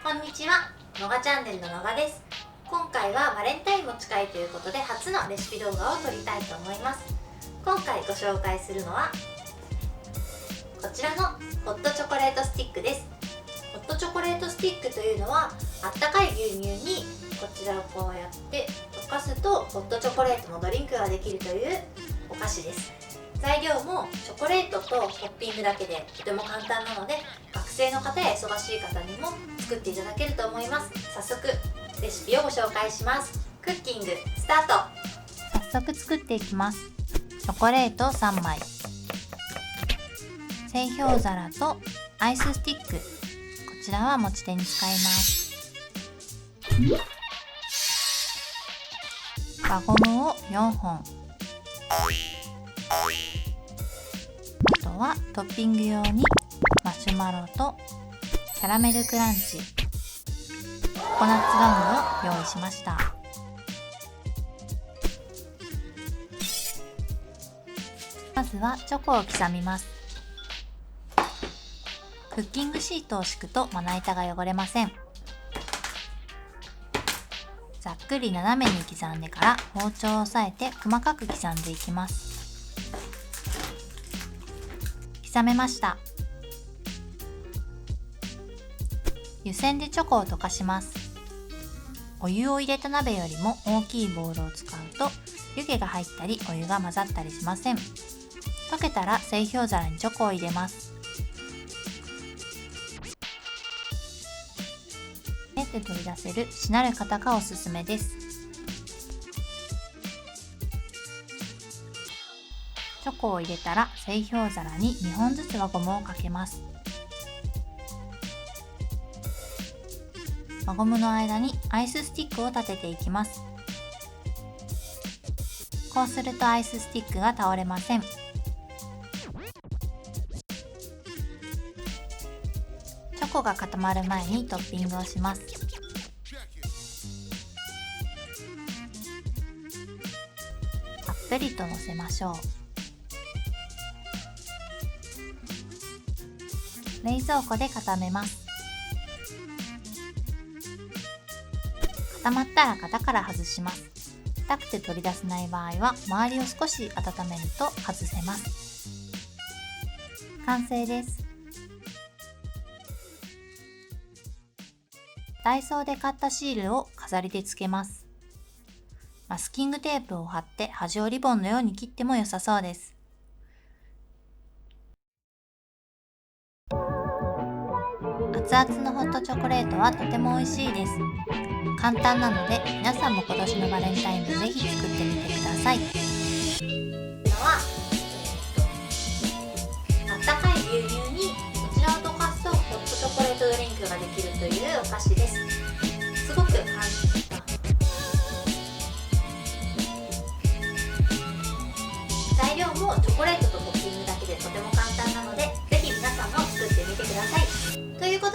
こんにちは、のがチャンネルののがです。今回はバレンタインも近いということで初のレシピ動画を撮りたいと思います。今回ご紹介するのはこちらのホットチョコレートスティックです。ホットチョコレートスティックというのはあったかい牛乳にこちらをこうやって溶かすとホットチョコレートのドリンクができるというお菓子です。材料もチョコレートとトッピングだけでとても簡単なので学生の方や忙しい方にも作っていただけると思います。早速レシピをご紹介します。クッキングスタート。早速作っていきます。チョコレート3枚、製氷皿とアイススティック、こちらは持ち手に使います。輪ゴムを4本、あとはトッピング用にマシュマロとキャラメルクランチ、ココナッツガムを用意しました。まずはチョコを刻みます。クッキングシートを敷くとまな板が汚れません。ざっくり斜めに刻んでから包丁を押さえて細かく刻んでいきます。刻めました。湯煎でチョコを溶かします。お湯を入れた鍋よりも大きいボウルを使うと湯気が入ったりお湯が混ざったりしません。溶けたら製氷皿にチョコを入れます。練って取り出せるしなる型がおすすめです。チョコを入れたら製氷皿に2本ずつ輪ゴムをかけます。輪ゴムの間にアイススティックを立てていきます。こうするとアイススティックが倒れません。チョコが固まる前にトッピングをします。たっぷりとのせましょう。冷蔵庫で固めます。固まったら型から外します。硬くて取り出せない場合は周りを少し温めると外せます。完成です。ダイソーで買ったシールを飾りでつけます。マスキングテープを貼って端をリボンのように切っても良さそうです。熱々のホットチョコレートはとても美味しいです。簡単なので皆さんも今年のバレンタインでぜひ作ってみてください。あったかい牛乳にこちらを溶かすとホットチョコレートドリンクができるというお菓子です。すごく簡単。材料もチョコレート